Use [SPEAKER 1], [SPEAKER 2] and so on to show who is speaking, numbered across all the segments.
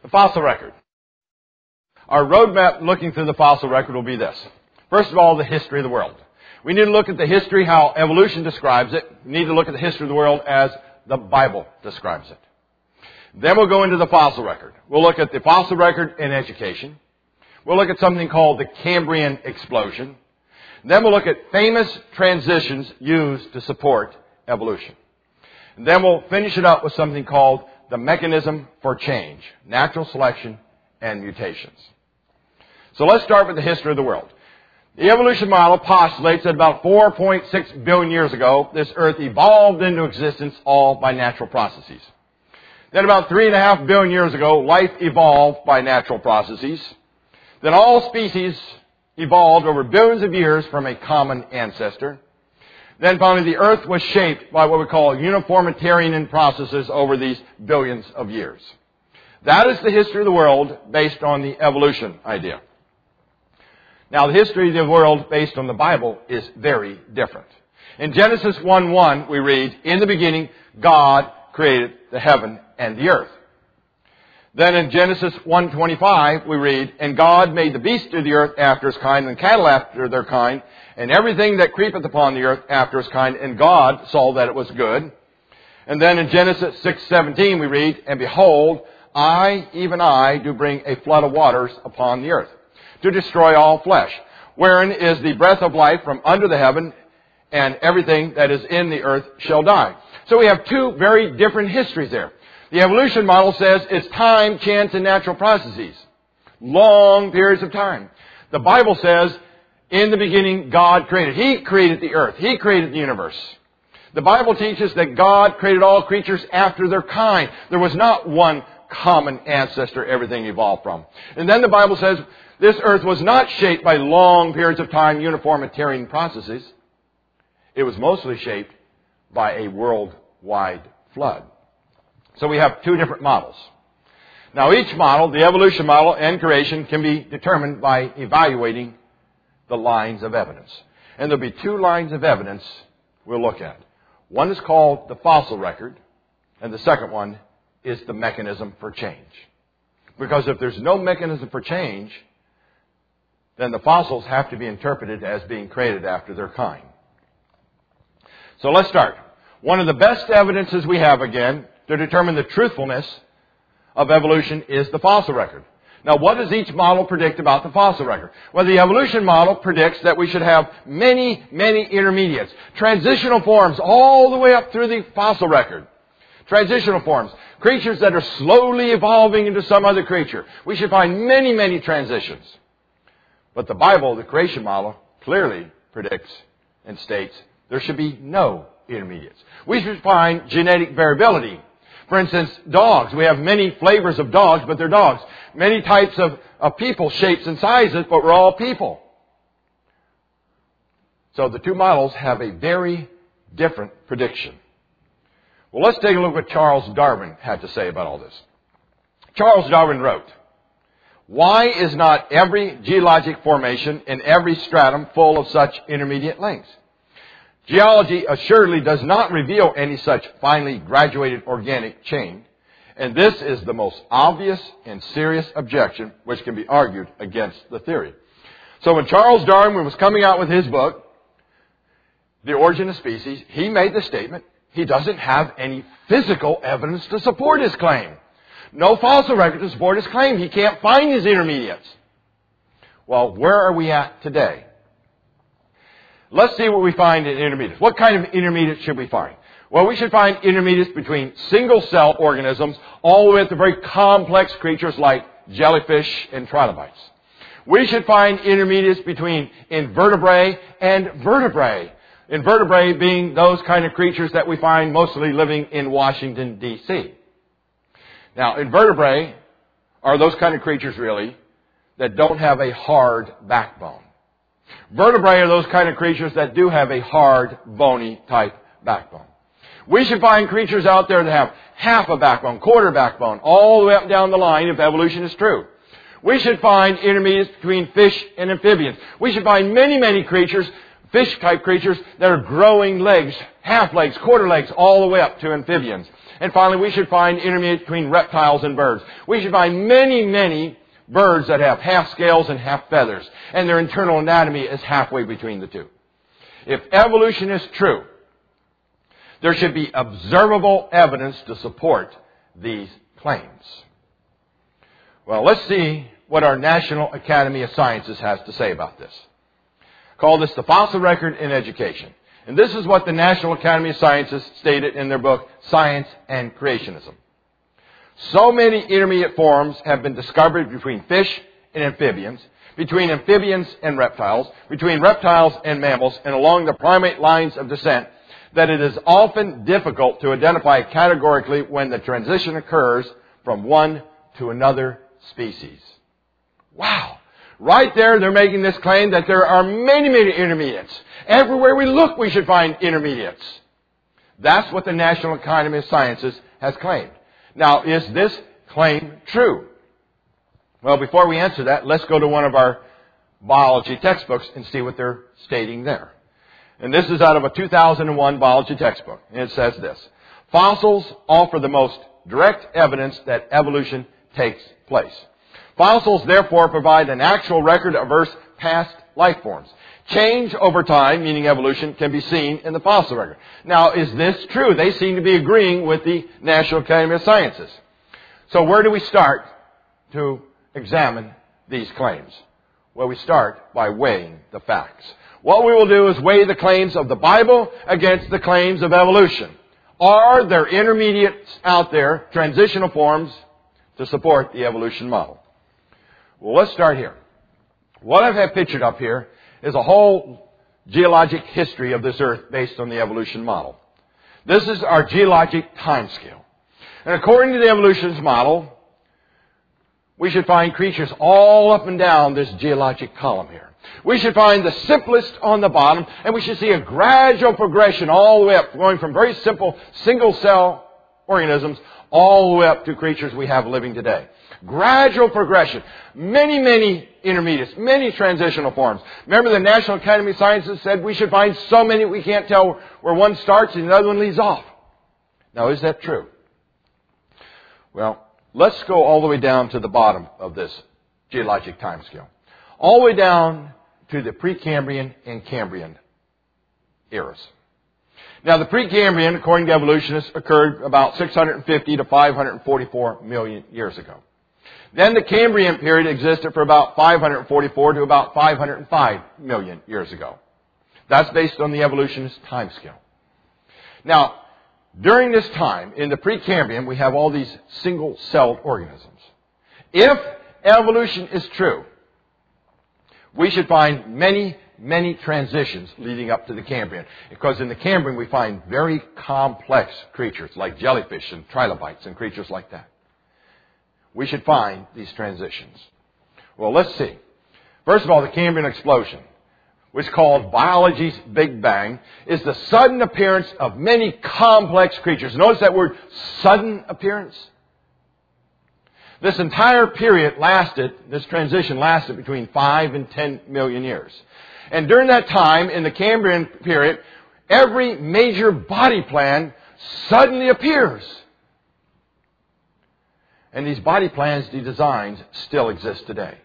[SPEAKER 1] The fossil record. Our roadmap looking through the fossil record will be this. First of all, the history of the world. We need to look at the history, how evolution describes it. We need to look at the history of the world as the Bible describes it. Then we'll go into the fossil record. We'll look at the fossil record in education. We'll look at something called the Cambrian explosion. Then we'll look at famous transitions used to support evolution. And then we'll finish it up with something called the mechanism for change, natural selection and mutations. So let's start with the history of the world. The evolution model postulates that about 4.6 billion years ago, this Earth evolved into existence all by natural processes. Then about 3.5 billion years ago, life evolved by natural processes. Then all species evolved over billions of years from a common ancestor. Then finally, the Earth was shaped by what we call uniformitarian processes over these billions of years. That is the history of the world based on the evolution idea. Now, the history of the world based on the Bible is very different. In Genesis 1:1, we read, "In the beginning, God created the heaven and the earth." Then in Genesis 1:25, we read, "And God made the beasts of the earth after his kind, and cattle after their kind, and everything that creepeth upon the earth after his kind. And God saw that it was good." And then in Genesis 6:17, we read, "And behold, I, even I, do bring a flood of waters upon the earth, to destroy all flesh, wherein is the breath of life from under the heaven, and everything that is in the earth shall die." So we have two very different histories there. The evolution model says it's time, chance, and natural processes. Long periods of time. The Bible says, in the beginning, God created. He created the earth. He created the universe. The Bible teaches that God created all creatures after their kind. There was not one common ancestor everything evolved from. And then the Bible says this earth was not shaped by long periods of time, uniformitarian processes. It was mostly shaped by a worldwide flood. So we have two different models. Now each model, the evolution model and creation, can be determined by evaluating the lines of evidence. And there'll be two lines of evidence we'll look at. One is called the fossil record, and the second one is the mechanism for change. Because if there's no mechanism for change, then the fossils have to be interpreted as being created after their kind. So let's start. One of the best evidences we have, again, to determine the truthfulness of evolution is the fossil record. Now, what does each model predict about the fossil record? Well, the evolution model predicts that we should have many, many intermediates, transitional forms all the way up through the fossil record. Transitional forms, creatures that are slowly evolving into some other creature. We should find many, many transitions. But the Bible, the creation model, clearly predicts and states there should be no intermediates. We should find genetic variability. For instance, dogs. We have many flavors of dogs, but they're dogs. Many types of people, shapes and sizes, but we're all people. So the two models have a very different prediction. Well, let's take a look at what Charles Darwin had to say about all this. Charles Darwin wrote, "Why is not every geologic formation in every stratum full of such intermediate links? Geology assuredly does not reveal any such finely graduated organic chain, and this is the most obvious and serious objection which can be argued against the theory." So when Charles Darwin was coming out with his book, The Origin of Species, he made the statement, he doesn't have any physical evidence to support his claim. No fossil record to support his claim. He can't find these intermediates. Well, where are we at today? Let's see what we find in intermediates. What kind of intermediates should we find? Well, we should find intermediates between single-cell organisms all the way up to very complex creatures like jellyfish and trilobites. We should find intermediates between invertebrate and vertebrate. Invertebrate being those kind of creatures that we find mostly living in Washington, D.C. Now, invertebrate are those kind of creatures, really, that don't have a hard backbone. Vertebrae are those kind of creatures that do have a hard, bony type backbone. We should find creatures out there that have half a backbone, quarter backbone, all the way up and down the line if evolution is true. We should find intermediates between fish and amphibians. We should find many, many creatures, fish-type creatures, that are growing legs, half legs, quarter legs, all the way up to amphibians. And finally, we should find intermediate between reptiles and birds. We should find many, many birds that have half scales and half feathers, and their internal anatomy is halfway between the two. If evolution is true, there should be observable evidence to support these claims. Well, let's see what our National Academy of Sciences has to say about this. Call this the fossil record in education. And this is what the National Academy of Sciences stated in their book, Science and Creationism. So many intermediate forms have been discovered between fish and amphibians, between amphibians and reptiles, between reptiles and mammals, and along the primate lines of descent, that it is often difficult to identify categorically when the transition occurs from one to another species. Wow! Right there, they're making this claim that there are many, many intermediates. Everywhere we look, we should find intermediates. That's what the National Academy of Sciences has claimed. Now, is this claim true? Well, before we answer that, let's go to one of our biology textbooks and see what they're stating there. And this is out of a 2001 biology textbook. And it says this: fossils offer the most direct evidence that evolution takes place. Fossils, therefore, provide an actual record of Earth's past life forms. Change over time, meaning evolution, can be seen in the fossil record. Now, is this true? They seem to be agreeing with the National Academy of Sciences. So where do we start to examine these claims? Well, we start by weighing the facts. What we will do is weigh the claims of the Bible against the claims of evolution. Are there intermediates out there, transitional forms, to support the evolution model? Well, let's start here. What I have pictured up here is a whole geologic history of this Earth based on the evolution model. This is our geologic timescale. And according to the evolutionist model, we should find creatures all up and down this geologic column here. We should find the simplest on the bottom, and we should see a gradual progression all the way up, going from very simple single-cell organisms all the way up to creatures we have living today. Gradual progression. Many, many intermediates, many transitional forms. Remember, the National Academy of Sciences said we should find so many we can't tell where one starts and the other one leaves off. Now, is that true? Well, let's go all the way down to the bottom of this geologic timescale. All the way down to the Precambrian and Cambrian eras. Now, the Precambrian, according to evolutionists, occurred about 650 to 544 million years ago. Then the Cambrian period existed for about 544 to about 505 million years ago. That's based on the evolutionist timescale. Now, during this time, in the Precambrian, we have all these single-celled organisms. If evolution is true, we should find many, many transitions leading up to the Cambrian. Because in the Cambrian, we find very complex creatures like jellyfish and trilobites and creatures like that. We should find these transitions. Well, let's see. First of all, the Cambrian explosion, which is called biology's Big Bang, is the sudden appearance of many complex creatures. Notice that word, sudden appearance. This entire period this transition lasted between 5 and 10 million years. And during that time, in the Cambrian period, every major body plan suddenly appears. And these body plans, these designs, still exist today.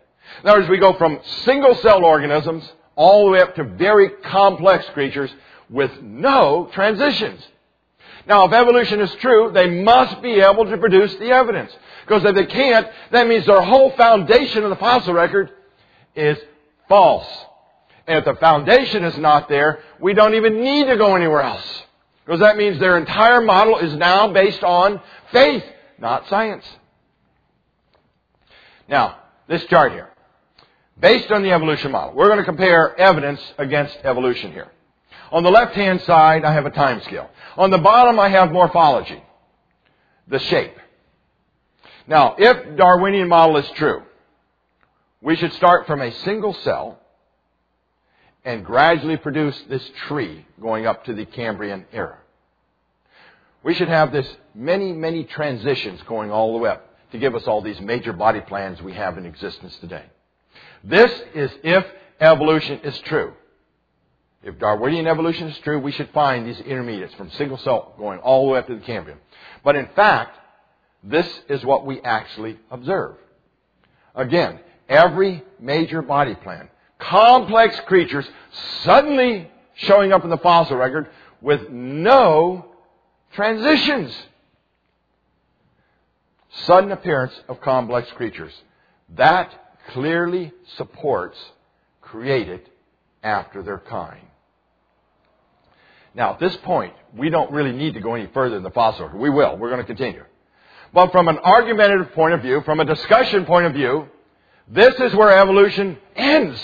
[SPEAKER 1] In other words, we go from single-celled organisms all the way up to very complex creatures with no transitions. Now, if evolution is true, they must be able to produce the evidence. Because if they can't, that means their whole foundation of the fossil record is false. And if the foundation is not there, we don't even need to go anywhere else. Because that means their entire model is now based on faith, not science. Now, this chart here. Based on the evolution model, we're going to compare evidence against evolution here. On the left-hand side, I have a time scale. On the bottom, I have morphology, the shape. Now, if Darwinian model is true, we should start from a single cell and gradually produce this tree going up to the Cambrian era. We should have this many, many transitions going all the way up to give us all these major body plans we have in existence today. This is if evolution is true. If Darwinian evolution is true, we should find these intermediates from single cell going all the way up to the Cambrian. But in fact, this is what we actually observe. Again, every major body plan, complex creatures suddenly showing up in the fossil record with no transitions. Sudden appearance of complex creatures. That clearly supports created after their kind. Now, at this point, we don't really need to go any further in the fossil record. We will. We're going to continue. But from an argumentative point of view, from a discussion point of view, this is where evolution ends.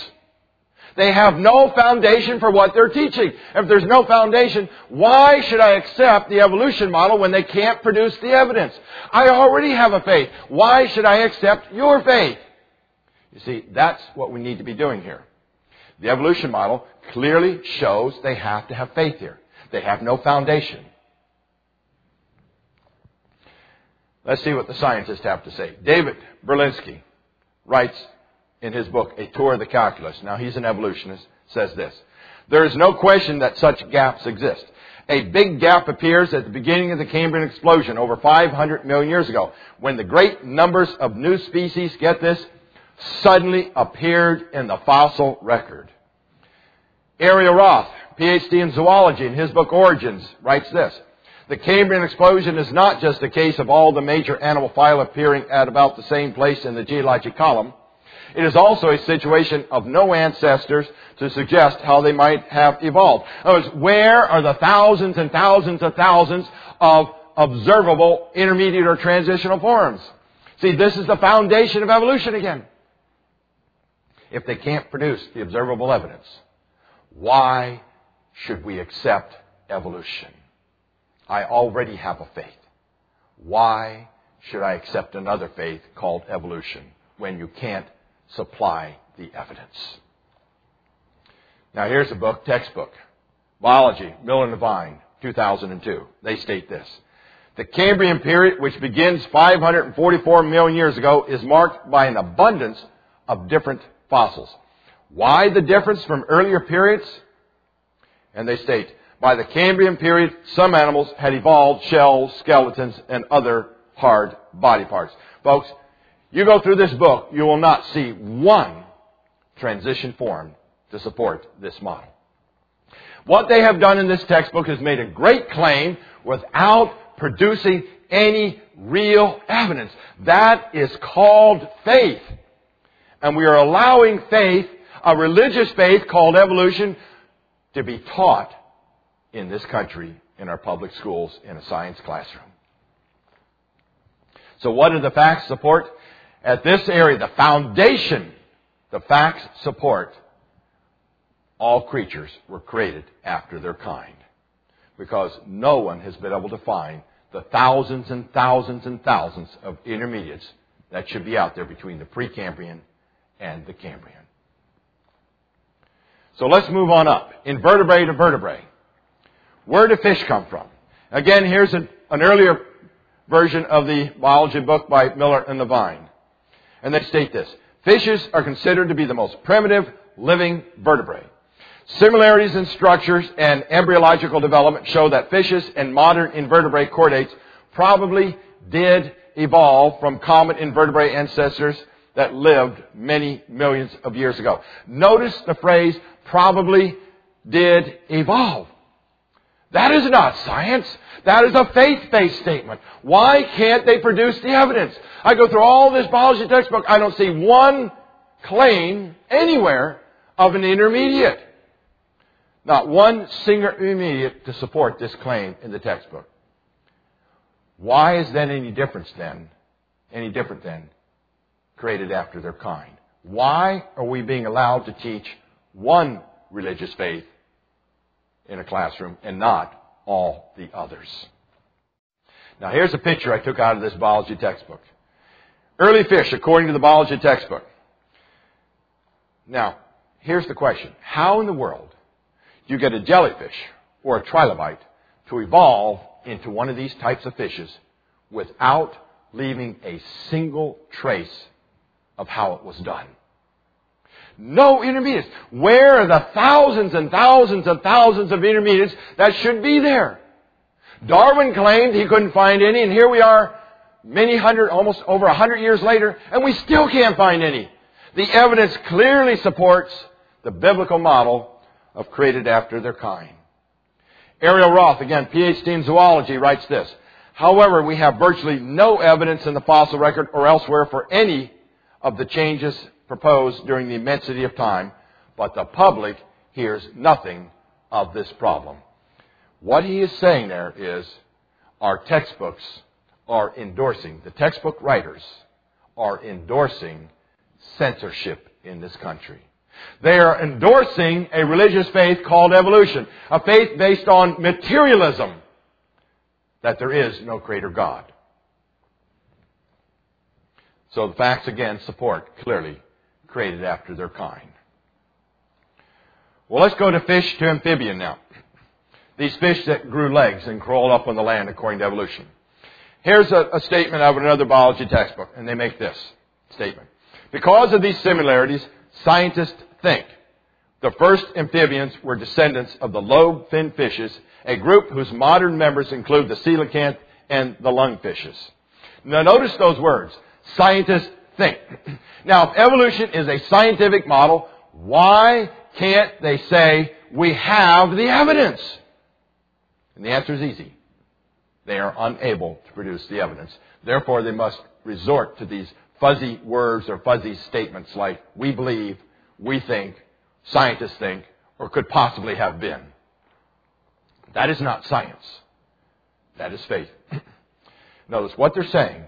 [SPEAKER 1] They have no foundation for what they're teaching. If there's no foundation, why should I accept the evolution model when they can't produce the evidence? I already have a faith. Why should I accept your faith? You see, that's what we need to be doing here. The evolution model clearly shows they have to have faith here. They have no foundation. Let's see what the scientists have to say. David Berlinski writes in his book, A Tour of the Calculus. Now, he's an evolutionist, says this. There is no question that such gaps exist. A big gap appears at the beginning of the Cambrian explosion over 500 million years ago, when the great numbers of new species, get this, suddenly appeared in the fossil record. Ariel Roth, PhD in zoology, in his book Origins, writes this. The Cambrian explosion is not just a case of all the major animal phyla appearing at about the same place in the geologic column. It is also a situation of no ancestors to suggest how they might have evolved. In other words, where are the thousands and thousands of thousands of observable intermediate or transitional forms? See, this is the foundation of evolution again. If they can't produce the observable evidence, why should we accept evolution? I already have a faith. Why should I accept another faith called evolution when you can't supply the evidence? Now here's a book, textbook. Biology, Miller and Devine, 2002. They state this. The Cambrian period, which begins 544 million years ago, is marked by an abundance of different fossils. Why the difference from earlier periods? And they state, by the Cambrian period, some animals had evolved shells, skeletons, and other hard body parts. Folks, you go through this book, you will not see one transition form to support this model. What they have done in this textbook is made a great claim without producing any real evidence. That is called faith. And we are allowing faith, a religious faith called evolution, to be taught in this country, in our public schools, in a science classroom. So what do the facts support? At this area, the foundation, the facts support all creatures were created after their kind. Because no one has been able to find the thousands and thousands and thousands of intermediates that should be out there between the Precambrian and the Cambrian. So let's move on up. Invertebrate to vertebrate. Where do fish come from? Again, here's an earlier version of the biology book by Miller and Devine. And they state this. Fishes are considered to be the most primitive living vertebrate. Similarities in structures and embryological development show that fishes and modern invertebrate chordates probably did evolve from common invertebrate ancestors that lived many millions of years ago. Notice the phrase, probably did evolve. That is not science. That is a faith-based statement. Why can't they produce the evidence? I go through all this biology textbook. I don't see one claim anywhere of an intermediate. Not one single intermediate to support this claim in the textbook. Why is that any different than created after their kind? Why are we being allowed to teach one religious faith in a classroom and not all the others? Now here's a picture I took out of this biology textbook. Early fish according to the biology textbook. Now, here's the question. How in the world do you get a jellyfish or a trilobite to evolve into one of these types of fishes without leaving a single trace of how it was done? No intermediates. Where are the thousands and thousands and thousands of intermediates that should be there? Darwin claimed he couldn't find any, and here we are many hundred, almost over 100 years later, and we still can't find any. The evidence clearly supports the biblical model of created after their kind. Ariel Roth, again, PhD in zoology, writes this. However, we have virtually no evidence in the fossil record or elsewhere for any of the changes proposed during the immensity of time, but the public hears nothing of this problem. What he is saying there is our textbooks are endorsing, the textbook writers are endorsing censorship in this country. They are endorsing a religious faith called evolution, a faith based on materialism, that there is no creator God. So the facts again support clearly created after their kind. Well, let's go to fish to amphibian now. These fish that grew legs and crawled up on the land according to evolution. Here's a statement out of another biology textbook, and they make this statement. Because of these similarities, scientists think the first amphibians were descendants of the lobe-finned fishes, a group whose modern members include the coelacanth and the lungfishes. Now notice those words. Scientists think. Now, if evolution is a scientific model, why can't they say we have the evidence? And the answer is easy. They are unable to produce the evidence. Therefore, they must resort to these fuzzy words or fuzzy statements like we believe, we think, scientists think, or could possibly have been. That is not science. That is faith. Notice what they're saying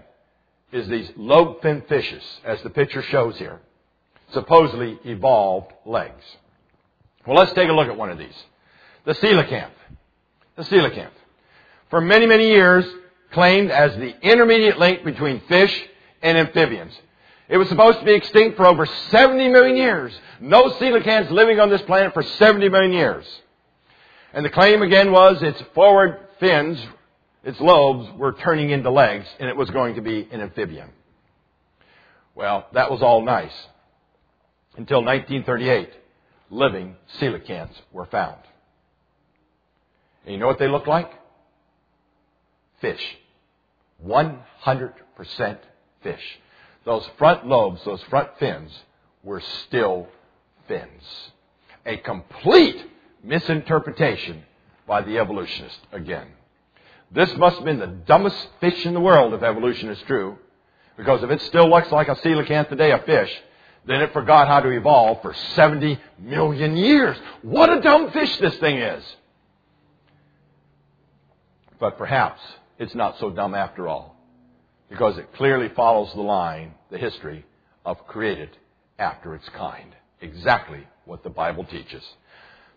[SPEAKER 1] is these lobe-finned fishes, as the picture shows here, supposedly evolved legs. Well, let's take a look at one of these. The coelacanth. The coelacanth. For many, many years, claimed as the intermediate link between fish and amphibians. It was supposed to be extinct for over 70 million years. No coelacanths living on this planet for 70 million years. And the claim again was its forward fins, its lobes, were turning into legs, and it was going to be an amphibian. Well, that was all nice. Until 1938, living coelacanths were found. And you know what they look like? Fish. 100% fish. Those front lobes, those front fins, were still fins. A complete misinterpretation by the evolutionist again. This must have been the dumbest fish in the world if evolution is true. Because if it still looks like a coelacanth today, a fish, then it forgot how to evolve for 70 million years. What a dumb fish this thing is. But perhaps it's not so dumb after all, because it clearly follows the line, the history of created after its kind. Exactly what the Bible teaches.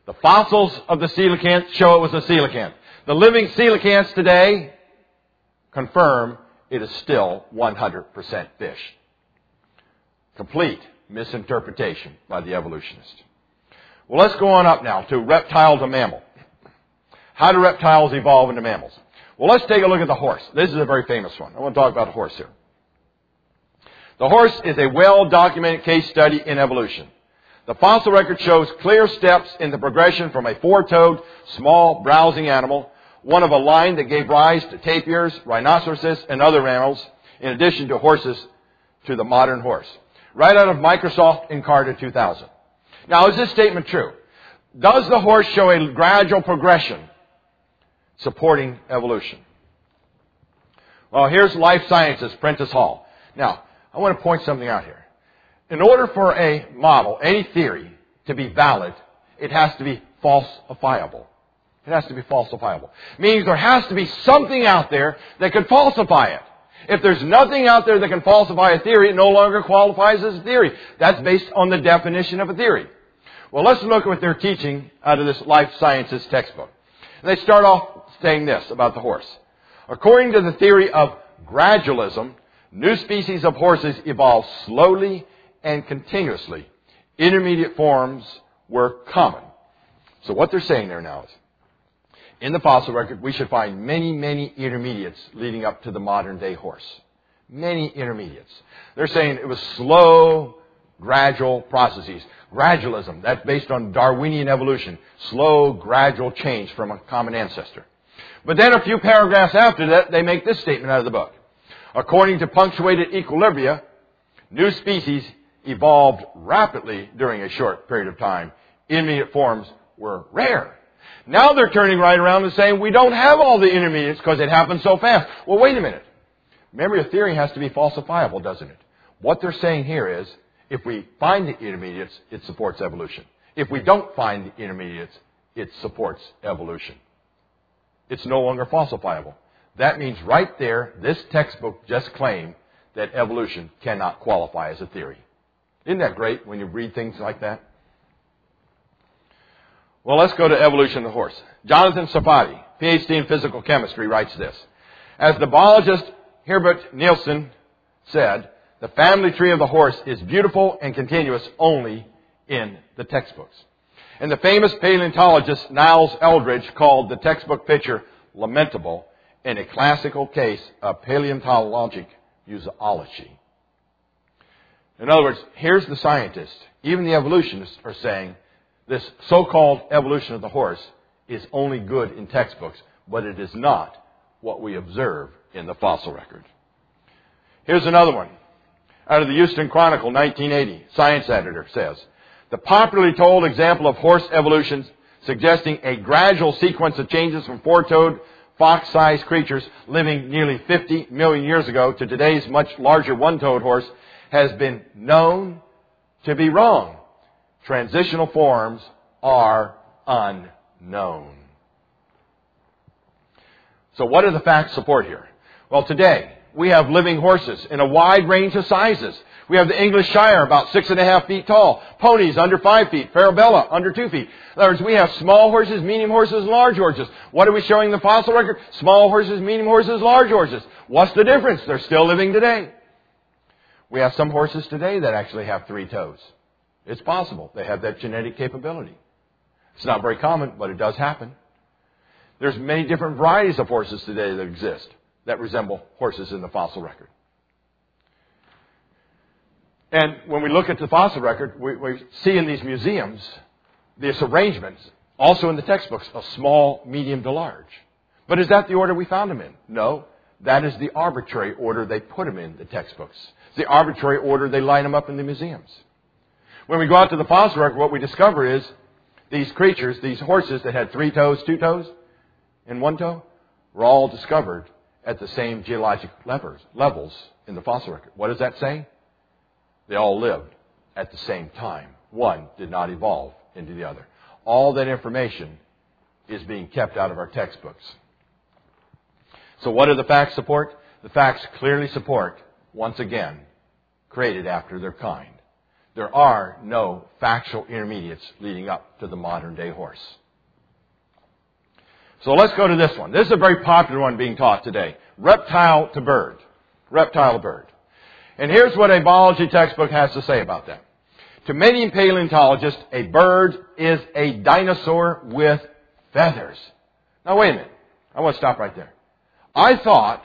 [SPEAKER 1] The fossils of the coelacanth show it was a coelacanth. The living coelacanths today confirm it is still 100% fish. Complete misinterpretation by the evolutionist. Well, let's go on up now to reptile to mammal. How do reptiles evolve into mammals? Well, let's take a look at the horse. This is a very famous one. I want to talk about the horse here. The horse is a well-documented case study in evolution. The fossil record shows clear steps in the progression from a four-toed, small, browsing animal, one of a line that gave rise to tapirs, rhinoceroses, and other mammals, in addition to horses, to the modern horse. Right out of Microsoft Encarta 2000. Now, is this statement true? Does the horse show a gradual progression supporting evolution? Well, here's Life Sciences, Prentice Hall. Now, I want to point something out here. In order for a model, any theory, to be valid, it has to be falsifiable. It has to be falsifiable. Meaning there has to be something out there that can falsify it. If there's nothing out there that can falsify a theory, it no longer qualifies as a theory. That's based on the definition of a theory. Well, let's look at what they're teaching out of this Life Sciences textbook. And they start off saying this about the horse. According to the theory of gradualism, new species of horses evolved slowly and continuously. Intermediate forms were common. So what they're saying there now is, in the fossil record, we should find many, many intermediates leading up to the modern day horse. Many intermediates. They're saying it was slow gradual processes. Gradualism, that's based on Darwinian evolution. Slow, gradual change from a common ancestor. But then a few paragraphs after that, they make this statement out of the book. According to punctuated equilibria, new species evolved rapidly during a short period of time. Intermediate forms were rare. Now they're turning right around and saying we don't have all the intermediates because it happened so fast. Well, wait a minute. Remember, a theory has to be falsifiable, doesn't it? What they're saying here is, if we find the intermediates, it supports evolution. If we don't find the intermediates, it supports evolution. It's no longer falsifiable. That means right there, this textbook just claimed that evolution cannot qualify as a theory. Isn't that great when you read things like that? Well, let's go to evolution of the horse. Jonathan Sarfati, PhD in physical chemistry, writes this. As the biologist Herbert Nielsen said, the family tree of the horse is beautiful and continuous only in the textbooks. And the famous paleontologist Niles Eldredge called the textbook picture lamentable and a classical case of paleontologic museology. In other words, here's the scientists, even the evolutionists are saying this so-called evolution of the horse is only good in textbooks, but it is not what we observe in the fossil record. Here's another one. Out of the Houston Chronicle, 1980, science editor says, the popularly told example of horse evolution suggesting a gradual sequence of changes from four-toed, fox-sized creatures living nearly 50 million years ago to today's much larger one-toed horse has been known to be wrong. Transitional forms are unknown. So what do the facts support here? Well, today we have living horses in a wide range of sizes. We have the English Shire, about 6.5 feet tall. Ponies, under 5 feet. Farabella, under 2 feet. In other words, we have small horses, medium horses, and large horses. What are we showing in the fossil record? Small horses, medium horses, large horses. What's the difference? They're still living today. We have some horses today that actually have 3 toes. It's possible. They have that genetic capability. It's not very common, but it does happen. There's many different varieties of horses today that exist that resemble horses in the fossil record. And when we look at the fossil record, we see in these museums these arrangements, also in the textbooks, of small, medium to large. But is that the order we found them in? No. That is the arbitrary order they put them in the textbooks. It's the arbitrary order they line them up in the museums. When we go out to the fossil record, what we discover is these creatures, these horses that had 3 toes, 2 toes, and 1 toe, were all discovered at the same geologic levels in the fossil record. What does that say? They all lived at the same time. One did not evolve into the other. All that information is being kept out of our textbooks. So what do the facts support? The facts clearly support, once again, created after their kind. There are no factual intermediates leading up to the modern day horse. So let's go to this one. This is a very popular one being taught today. Reptile to bird. Reptile to bird. And here's what a biology textbook has to say about that. To many paleontologists, a bird is a dinosaur with feathers. Now wait a minute. I want to stop right there. I thought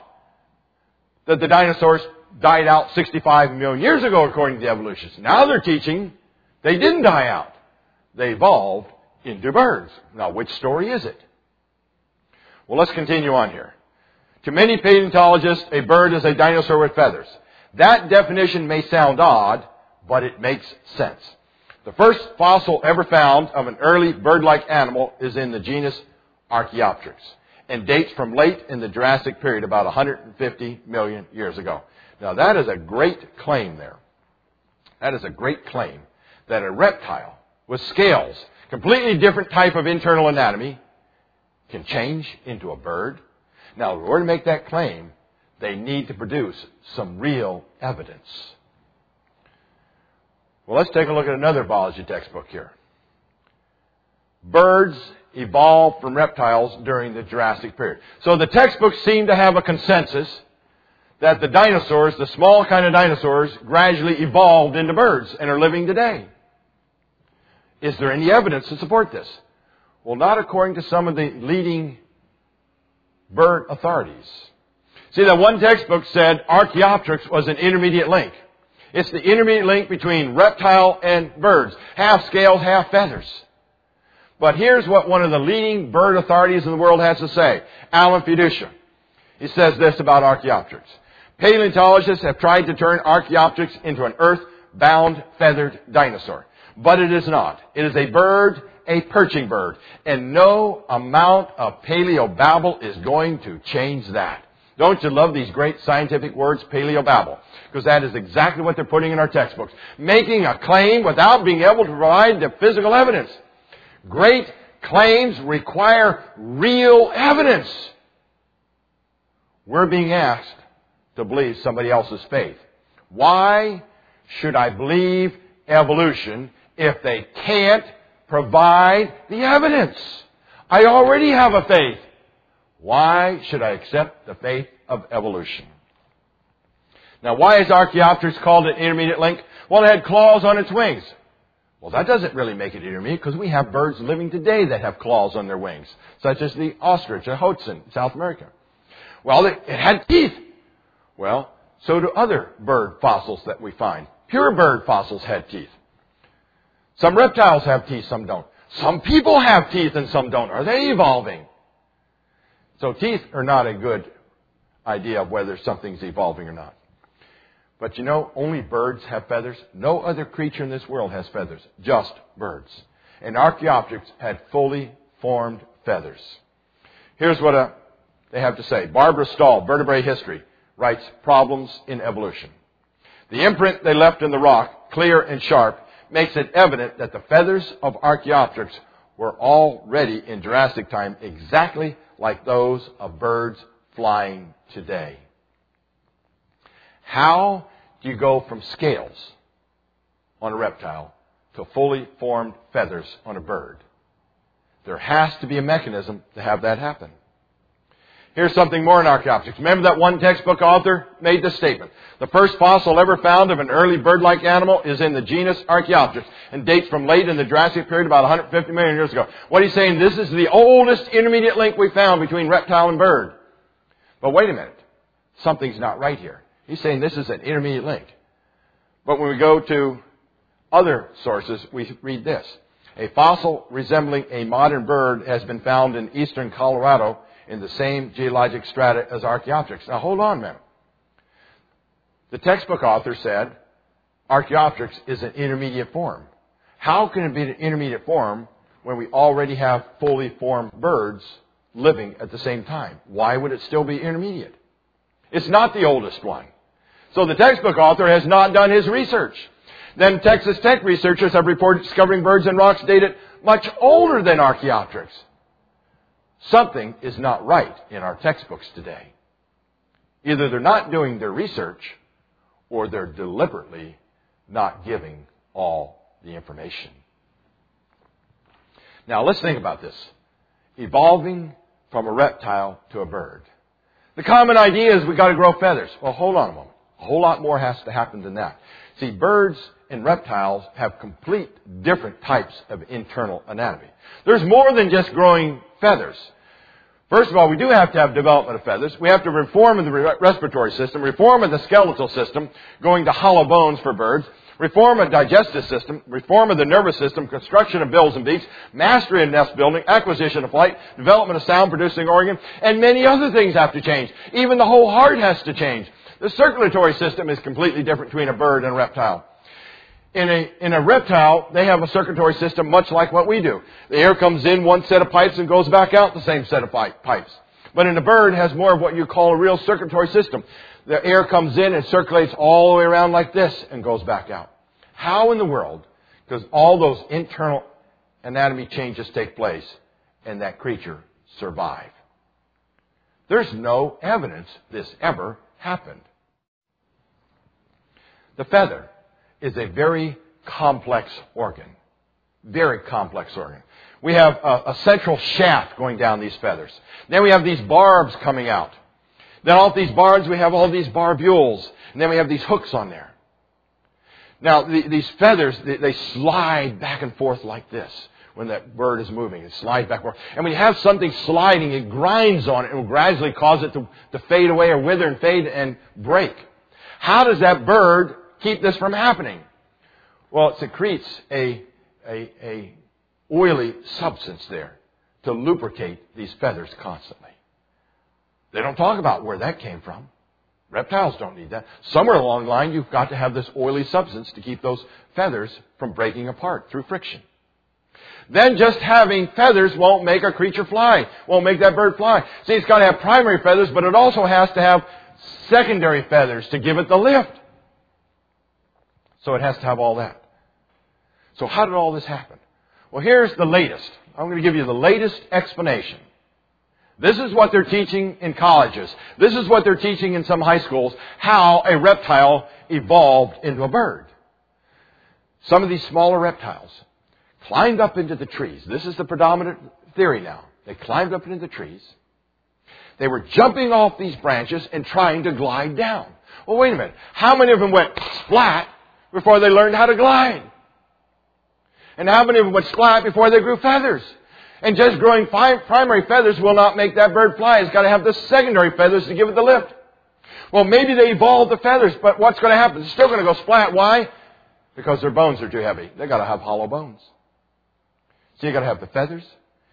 [SPEAKER 1] that the dinosaurs died out 65 million years ago according to the evolutionists. Now they're teaching they didn't die out. They evolved into birds. Now which story is it? Well, let's continue on here. To many paleontologists, a bird is a dinosaur with feathers. That definition may sound odd, but it makes sense. The first fossil ever found of an early bird-like animal is in the genus Archaeopteryx and dates from late in the Jurassic period, about 150 million years ago. Now, that is a great claim there. That is a great claim that a reptile with scales, completely different type of internal anatomy, can change into a bird. Now, in order to make that claim, they need to produce some real evidence. Well, let's take a look at another biology textbook here. Birds evolved from reptiles during the Jurassic period. So the textbooks seem to have a consensus that the dinosaurs, the small kind of dinosaurs, gradually evolved into birds and are living today. Is there any evidence to support this? Well, not according to some of the leading bird authorities. See, that one textbook said Archaeopteryx was an intermediate link. It's the intermediate link between reptile and birds. Half scales, half feathers. But here's what one of the leading bird authorities in the world has to say. Alan Fiducia. He says this about Archaeopteryx. Paleontologists have tried to turn Archaeopteryx into an earth-bound feathered dinosaur. But it is not. It is a bird, a perching bird. And no amount of paleobabble is going to change that. Don't you love these great scientific words, paleobabble? Because that is exactly what they're putting in our textbooks. Making a claim without being able to provide the physical evidence. Great claims require real evidence. We're being asked to believe somebody else's faith. Why should I believe evolution if they can't provide the evidence? I already have a faith. Why should I accept the faith of evolution? Now, why is Archaeopteryx called an intermediate link? Well, it had claws on its wings. Well, that doesn't really make it intermediate because we have birds living today that have claws on their wings, such as the ostrich, the hoatzin, in South America. Well, it had teeth. Well, so do other bird fossils that we find. Pure bird fossils had teeth. Some reptiles have teeth, some don't. Some people have teeth and some don't. Are they evolving? So teeth are not a good idea of whether something's evolving or not. But you know, only birds have feathers. No other creature in this world has feathers. Just birds. And Archaeopteryx had fully formed feathers. Here's what they have to say. Barbara Stahl, Vertebrate History, writes Problems in Evolution. The imprint they left in the rock, clear and sharp, makes it evident that the feathers of Archaeopteryx were already in Jurassic time exactly like those of birds flying today. How do you go from scales on a reptile to fully formed feathers on a bird? There has to be a mechanism to have that happen. Here's something more in Archaeopteryx. Remember that one textbook author made this statement. The first fossil ever found of an early bird-like animal is in the genus Archaeopteryx and dates from late in the Jurassic period, about 150 million years ago. What he's saying, this is the oldest intermediate link we found between reptile and bird. But wait a minute. Something's not right here. He's saying this is an intermediate link. But when we go to other sources, we read this. A fossil resembling a modern bird has been found in eastern Colorado in the same geologic strata as Archaeopteryx. Now hold on a minute. The textbook author said Archaeopteryx is an intermediate form. How can it be an intermediate form when we already have fully formed birds living at the same time? Why would it still be intermediate? It's not the oldest one. So the textbook author has not done his research. Then Texas Tech researchers have reported discovering birds in rocks dated much older than Archaeopteryx. Something is not right in our textbooks today. Either they're not doing their research or they're deliberately not giving all the information. Now let's think about this. Evolving from a reptile to a bird. The common idea is we've got to grow feathers. Well, hold on a moment. A whole lot more has to happen than that. See, birds and reptiles have complete different types of internal anatomy. There's more than just growing feathers. First of all, we do have to have development of feathers. We have to reform of the respiratory system, reform of the skeletal system, going to hollow bones for birds, reform of the digestive system, reform of the nervous system, construction of bills and beaks, mastery of nest building, acquisition of flight, development of sound-producing organ, and many other things have to change. Even the whole heart has to change. The circulatory system is completely different between a bird and a reptile. In a reptile, they have a circulatory system much like what we do. The air comes in one set of pipes and goes back out the same set of pipes. But in a bird, it has more of what you call a real circulatory system. The air comes in and circulates all the way around like this and goes back out. How in the world does all those internal anatomy changes take place and that creature survive? There's no evidence this ever happened. The feather is a very complex organ. Very complex organ. We have a central shaft going down these feathers. Then we have these barbs coming out. Then off these barbs we have all these barbules. And then we have these hooks on there. Now these feathers, they slide back and forth like this when that bird is moving. It slides back and forth. And when you have something sliding, it grinds on it and will gradually cause it to fade away or wither and fade and break. How does that bird keep this from happening? Well, it secretes a oily substance there to lubricate these feathers constantly. They don't talk about where that came from. Reptiles don't need that. Somewhere along the line, you've got to have this oily substance to keep those feathers from breaking apart through friction. Then just having feathers won't make a creature fly, won't make that bird fly. See, it's got to have primary feathers, but it also has to have secondary feathers to give it the lift. So it has to have all that. So how did all this happen? Well, here's the latest. I'm going to give you the latest explanation. This is what they're teaching in colleges. This is what they're teaching in some high schools, how a reptile evolved into a bird. Some of these smaller reptiles climbed up into the trees. This is the predominant theory now. They climbed up into the trees. They were jumping off these branches and trying to glide down. Well, wait a minute. How many of them went splat before they learned how to glide? And how many of them went splat before they grew feathers? And just growing primary feathers will not make that bird fly. It's got to have the secondary feathers to give it the lift. Well, maybe they evolved the feathers, but what's going to happen? It's still going to go splat. Why? Because their bones are too heavy. They've got to have hollow bones. So you've got to have the feathers,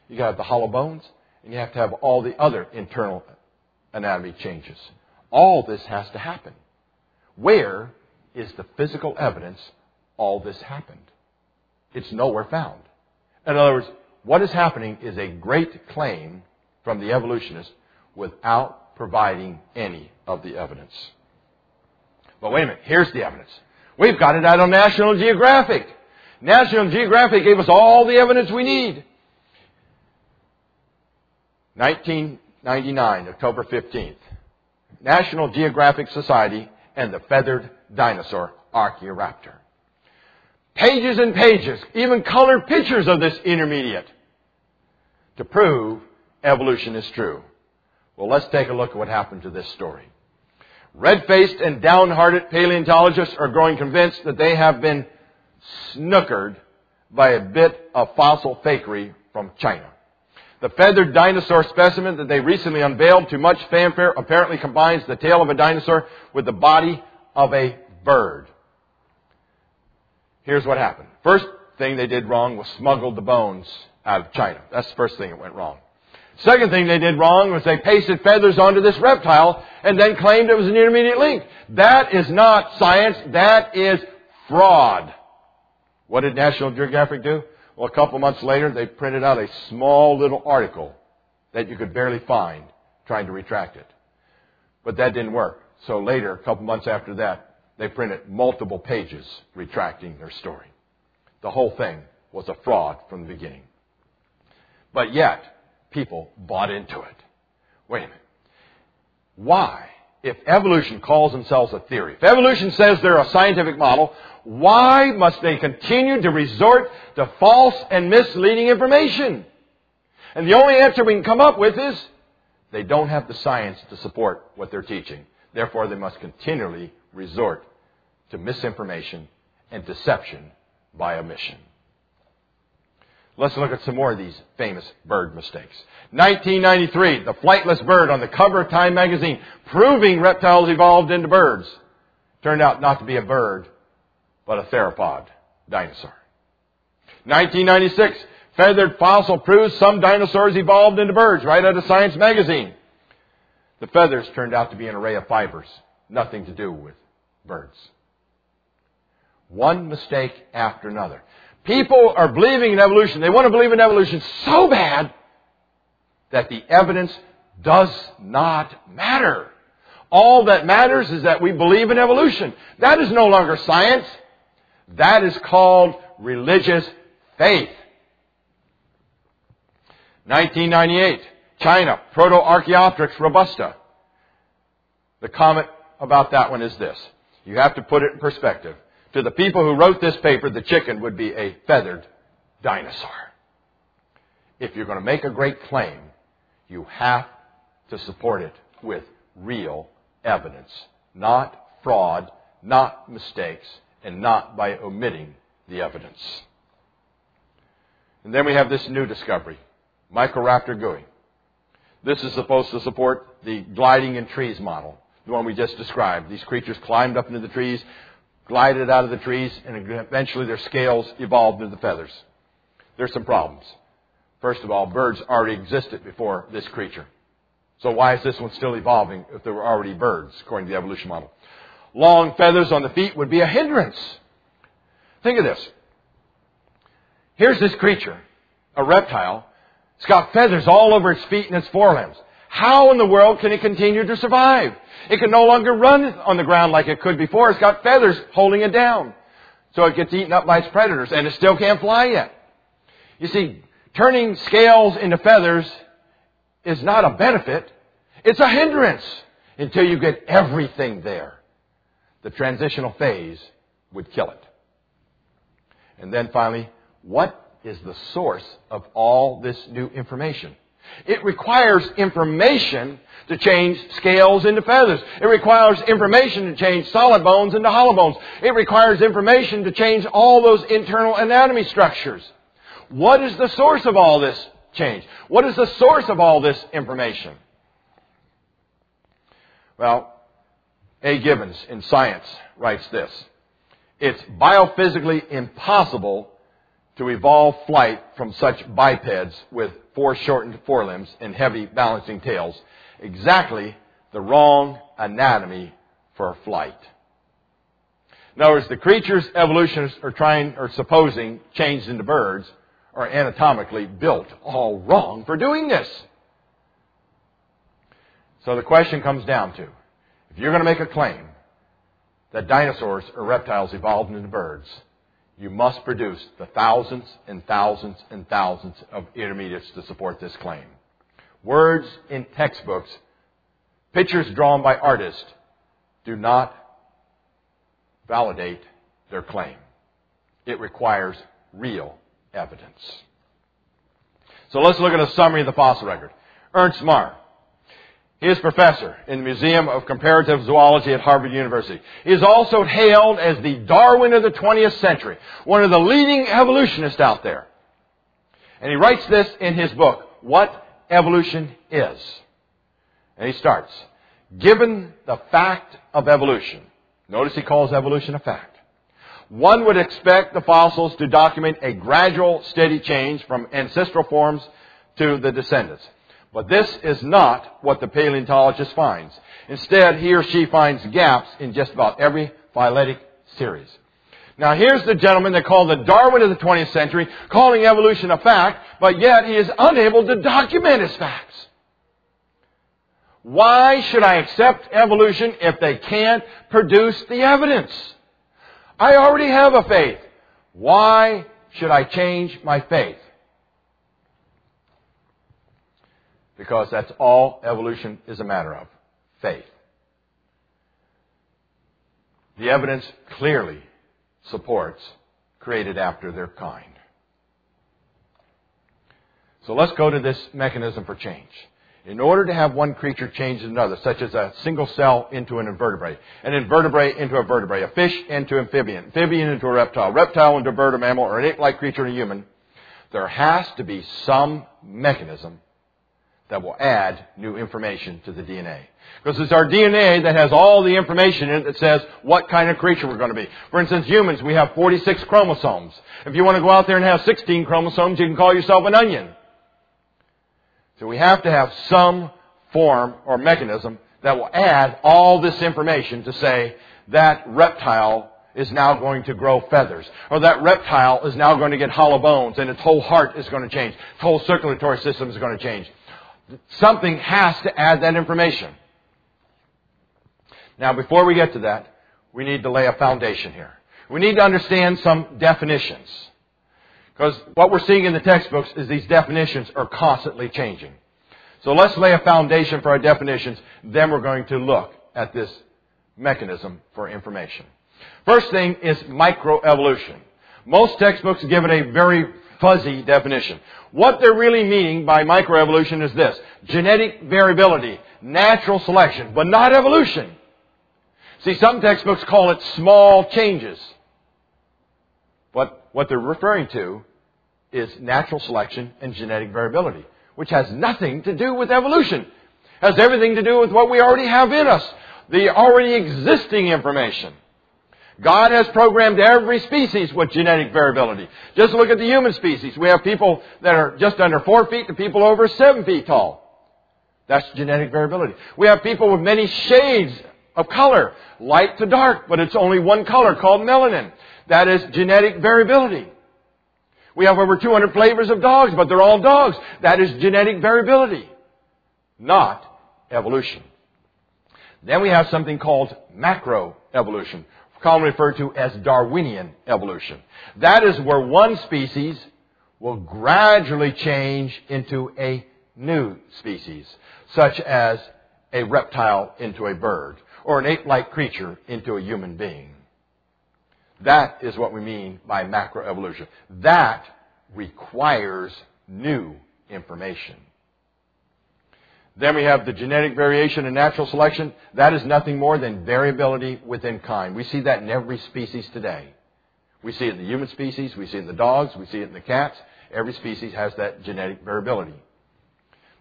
[SPEAKER 1] you've got to have the hollow bones, and you have to have all the other internal anatomy changes. All this has to happen. Where is the physical evidence all this happened? It's nowhere found. In other words, what is happening is a great claim from the evolutionists without providing any of the evidence. But wait a minute, here's the evidence. We've got it out on National Geographic. National Geographic gave us all the evidence we need. 1999, October 15th. National Geographic Society and the Feathered Dinosaur, Archaeoraptor. Pages and pages, even colored pictures of this intermediate to prove evolution is true. Well, let's take a look at what happened to this story. Red-faced and downhearted paleontologists are growing convinced that they have been snookered by a bit of fossil fakery from China. The feathered dinosaur specimen that they recently unveiled to much fanfare apparently combines the tail of a dinosaur with the body of a bird. Here's what happened. First thing they did wrong was smuggled the bones out of China. That's the first thing that went wrong. Second thing they did wrong was they pasted feathers onto this reptile and then claimed it was an intermediate link. That is not science. That is fraud. What did National Geographic do? Well, a couple months later, they printed out a small little article that you could barely find trying to retract it. But that didn't work. So later, a couple months after that, they printed multiple pages retracting their story. The whole thing was a fraud from the beginning. But yet, people bought into it. Wait a minute. Why? If evolution calls themselves a theory, if evolution says they're a scientific model, why must they continue to resort to false and misleading information? And the only answer we can come up with is they don't have the science to support what they're teaching. Therefore, they must continually resort to misinformation and deception by omission. Let's look at some more of these famous bird mistakes. 1993, the flightless bird on the cover of Time magazine, proving reptiles evolved into birds. Turned out not to be a bird, but a theropod dinosaur. 1996, feathered fossil proves some dinosaurs evolved into birds, right out of Science magazine. The feathers turned out to be an array of fibers, nothing to do with birds. One mistake after another. People are believing in evolution. They want to believe in evolution so bad that the evidence does not matter. All that matters is that we believe in evolution. That is no longer science. That is called religious faith. 1998, China, Proto-Archaeopteryx robusta. The comment about that one is this. You have to put it in perspective. To the people who wrote this paper, the chicken would be a feathered dinosaur. If you're going to make a great claim, you have to support it with real evidence. Not fraud, not mistakes, and not by omitting the evidence. And then we have this new discovery, Microraptor gooey. This is supposed to support the gliding in trees model, the one we just described. These creatures climbed up into the trees, glided out of the trees, and eventually their scales evolved into feathers. There's some problems. First of all, birds already existed before this creature. So why is this one still evolving if there were already birds, according to the evolution model? Long feathers on the feet would be a hindrance. Think of this. Here's this creature, a reptile. It's got feathers all over its feet and its forelimbs. How in the world can it continue to survive? It can no longer run on the ground like it could before. It's got feathers holding it down. So it gets eaten up by its predators, and it still can't fly yet. You see, turning scales into feathers is not a benefit. It's a hindrance until you get everything there. The transitional phase would kill it. And then finally, what is the source of all this new information? It requires information to change scales into feathers. It requires information to change solid bones into hollow bones. It requires information to change all those internal anatomy structures. What is the source of all this change? What is the source of all this information? Well, A. Gibbons in Science writes this. It's biophysically impossible to evolve flight from such bipeds with foreshortened forelimbs and heavy balancing tails. Exactly the wrong anatomy for flight. In other words, the creatures evolutionists are supposing changed into birds are anatomically built all wrong for doing this. So the question comes down to, if you're going to make a claim that dinosaurs or reptiles evolved into birds, you must produce the thousands and thousands and thousands of intermediates to support this claim. Words in textbooks, pictures drawn by artists, do not validate their claim. It requires real evidence. So let's look at a summary of the fossil record. Ernst Mayr. He is professor in the Museum of Comparative Zoology at Harvard University. He is also hailed as the Darwin of the 20th century, one of the leading evolutionists out there. And he writes this in his book, What Evolution Is. And he starts, given the fact of evolution, notice he calls evolution a fact, one would expect the fossils to document a gradual, steady change from ancestral forms to the descendants. But this is not what the paleontologist finds. Instead, he or she finds gaps in just about every phyletic series. Now, here's the gentleman they call the Darwin of the 20th century, calling evolution a fact, but yet he is unable to document his facts. Why should I accept evolution if they can't produce the evidence? I already have a faith. Why should I change my faith? Because that's all evolution is a matter of, faith. The evidence clearly supports created after their kind. So let's go to this mechanism for change. In order to have one creature change into another, such as a single cell into an invertebrate into a vertebrate, a fish into amphibian, amphibian into a reptile, reptile into a bird or mammal, or an ape-like creature and a human, there has to be some mechanism that will add new information to the DNA. Because it's our DNA that has all the information in it that says what kind of creature we're going to be. For instance, humans, we have 46 chromosomes. If you want to go out there and have 16 chromosomes, you can call yourself an onion. So we have to have some form or mechanism that will add all this information to say that reptile is now going to grow feathers, or that reptile is now going to get hollow bones and its whole heart is going to change, its whole circulatory system is going to change. Something has to add that information. Now, before we get to that, we need to lay a foundation here. We need to understand some definitions. Because what we're seeing in the textbooks is these definitions are constantly changing. So let's lay a foundation for our definitions. Then we're going to look at this mechanism for information. First thing is microevolution. Most textbooks give it a very fuzzy definition. What they're really meaning by microevolution is this: genetic variability, natural selection, but not evolution. See, some textbooks call it small changes. But what they're referring to is natural selection and genetic variability, which has nothing to do with evolution. It has everything to do with what we already have in us, the already existing information. God has programmed every species with genetic variability. Just look at the human species. We have people that are just under 4 feet to people over 7 feet tall. That's genetic variability. We have people with many shades of color, light to dark, but it's only one color called melanin. That is genetic variability. We have over 200 flavors of dogs, but they're all dogs. That is genetic variability, not evolution. Then we have something called macroevolution, commonly referred to as Darwinian evolution. That is where one species will gradually change into a new species, such as a reptile into a bird, or an ape-like creature into a human being. That is what we mean by macroevolution. That requires new information. Then we have the genetic variation and natural selection. That is nothing more than variability within kind. We see that in every species today. We see it in the human species, we see it in the dogs, we see it in the cats. Every species has that genetic variability.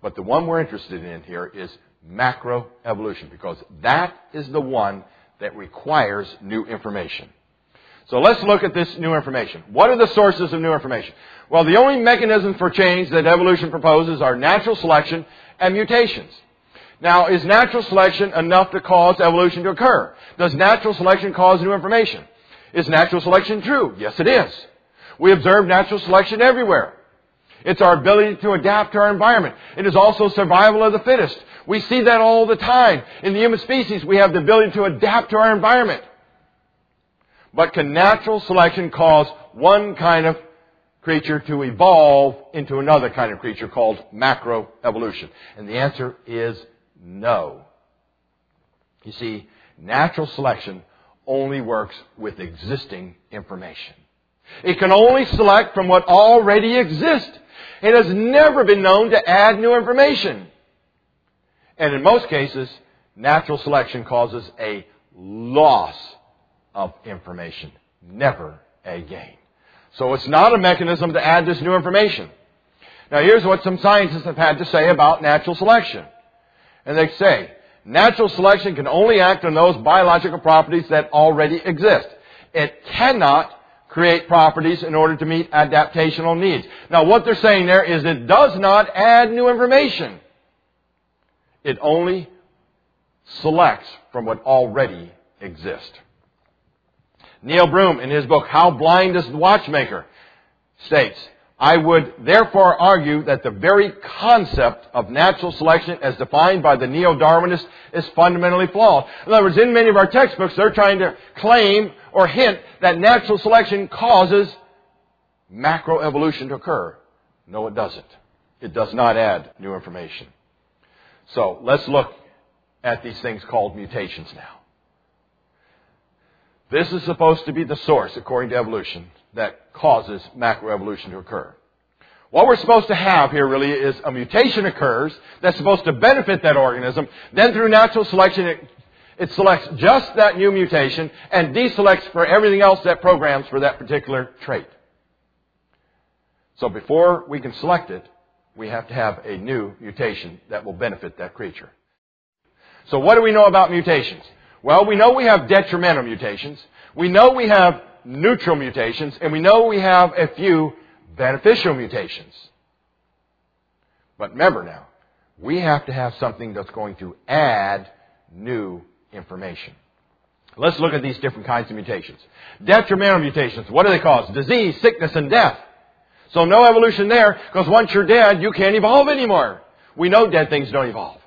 [SPEAKER 1] But the one we're interested in here is macroevolution, because that is the one that requires new information. So let's look at this new information. What are the sources of new information? Well, the only mechanisms for change that evolution proposes are natural selection and mutations. Now, is natural selection enough to cause evolution to occur? Does natural selection cause new information? Is natural selection true? Yes, it is. We observe natural selection everywhere. It's our ability to adapt to our environment. It is also survival of the fittest. We see that all the time. In the human species, we have the ability to adapt to our environment. But can natural selection cause one kind of creature to evolve into another kind of creature called macroevolution? And the answer is no. You see, natural selection only works with existing information. It can only select from what already exists. It has never been known to add new information. And in most cases, natural selection causes a loss of information, never a gain. So it's not a mechanism to add this new information. Now here's what some scientists have had to say about natural selection. And they say, natural selection can only act on those biological properties that already exist. It cannot create properties in order to meet adaptational needs. Now what they're saying there is it does not add new information. It only selects from what already exists. Neil Broom, in his book, How Blind is the Watchmaker, states, I would therefore argue that the very concept of natural selection as defined by the neo-Darwinists is fundamentally flawed. In other words, in many of our textbooks, they're trying to claim or hint that natural selection causes macroevolution to occur. No, it doesn't. It does not add new information. So let's look at these things called mutations now. This is supposed to be the source, according to evolution, that causes macroevolution to occur. What we're supposed to have here really is a mutation occurs that's supposed to benefit that organism. Then through natural selection, it selects just that new mutation and deselects for everything else that programs for that particular trait. So before we can select it, we have to have a new mutation that will benefit that creature. So what do we know about mutations? Well, we know we have detrimental mutations. We know we have neutral mutations. And we know we have a few beneficial mutations. But remember now, we have to have something that's going to add new information. Let's look at these different kinds of mutations. Detrimental mutations, what do they cause? Disease, sickness, and death. So no evolution there, because once you're dead, you can't evolve anymore. We know dead things don't evolve.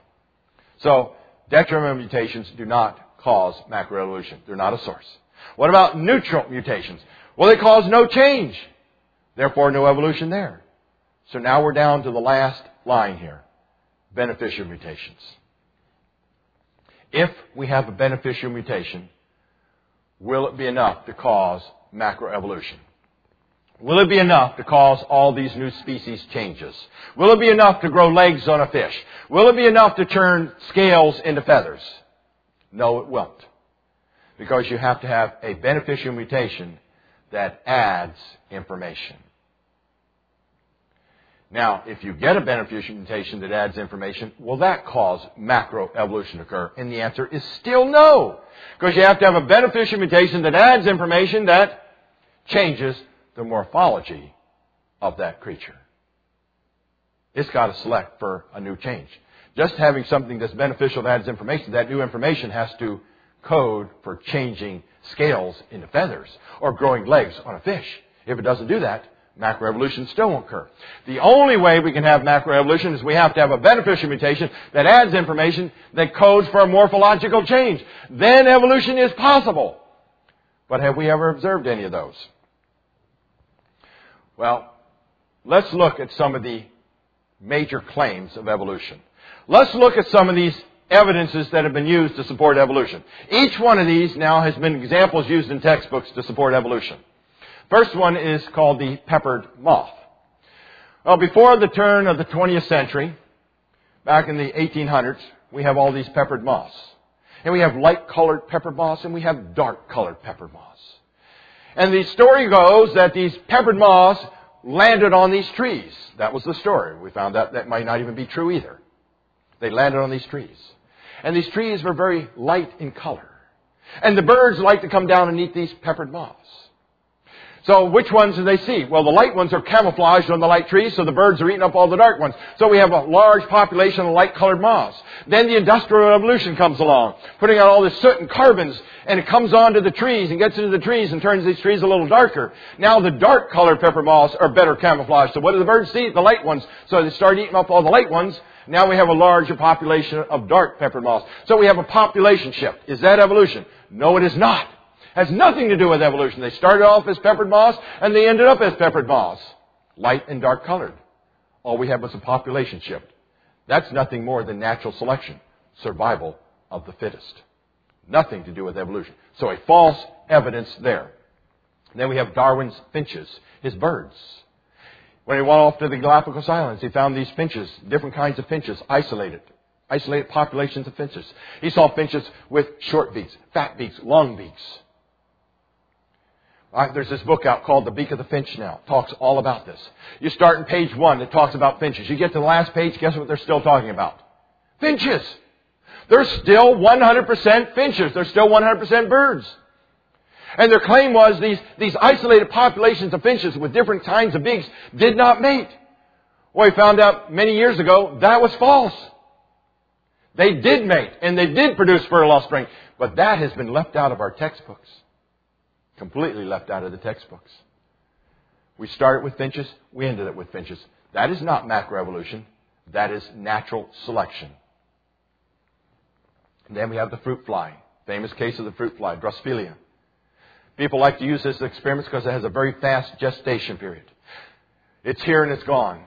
[SPEAKER 1] So detrimental mutations do not cause macroevolution. They're not a source. What about neutral mutations? Well, they cause no change. Therefore, no evolution there. So now we're down to the last line here. Beneficial mutations. If we have a beneficial mutation, will it be enough to cause macroevolution? Will it be enough to cause all these new species changes? Will it be enough to grow legs on a fish? Will it be enough to turn scales into feathers? No, it won't. Because you have to have a beneficial mutation that adds information. Now, if you get a beneficial mutation that adds information, will that cause macroevolution to occur? And the answer is still no. Because you have to have a beneficial mutation that adds information that changes the morphology of that creature. It's got to select for a new change. Just having something that's beneficial that adds information, that new information has to code for changing scales into feathers or growing legs on a fish. If it doesn't do that, macroevolution still won't occur. The only way we can have macroevolution is we have to have a beneficial mutation that adds information that codes for a morphological change. Then evolution is possible. But have we ever observed any of those? Well, let's look at some of the major claims of evolution. Let's look at some of these evidences that have been used to support evolution. Each one of these now has been examples used in textbooks to support evolution. First one is called the peppered moth. Well, before the turn of the 20th century, back in the 1800s, we have all these peppered moths. And we have light-colored peppered moths and we have dark-colored peppered moths. And the story goes that these peppered moths landed on these trees. That was the story. We found out that might not even be true either. They landed on these trees. And these trees were very light in color. And the birds like to come down and eat these peppered moths. So which ones do they see? Well, the light ones are camouflaged on the light trees, so the birds are eating up all the dark ones. So we have a large population of light-colored moths. Then the Industrial Revolution comes along, putting out all this soot and carbons, and it comes onto the trees and gets into the trees and turns these trees a little darker. Now the dark-colored pepper moths are better camouflaged. So what do the birds see? The light ones. So they start eating up all the light ones. Now we have a larger population of dark peppered moths. So we have a population shift. Is that evolution? No, it is not. Has nothing to do with evolution. They started off as peppered moths, and they ended up as peppered moths. Light and dark colored. All we had was a population shift. That's nothing more than natural selection. Survival of the fittest. Nothing to do with evolution. So a false evidence there. Then we have Darwin's finches, his birds. When he went off to the Galapagos Islands, he found these finches, different kinds of finches, isolated populations of finches. He saw finches with short beaks, fat beaks, long beaks. There's this book out called The Beak of the Finch now. It talks all about this. You start in page 1, it talks about finches. You get to the last page, guess what they're still talking about? Finches. They're still 100% finches. They're still 100% birds. And their claim was these isolated populations of finches with different kinds of beaks did not mate. Well, we found out many years ago that was false. They did mate, and they did produce fertile offspring. But that has been left out of our textbooks. Completely left out of the textbooks. We started with finches, we ended up with finches. That is not macroevolution. That is natural selection. And then we have the fruit fly. Famous case of the fruit fly, Drosophila. People like to use this as experiments because it has a very fast gestation period. It's here and it's gone.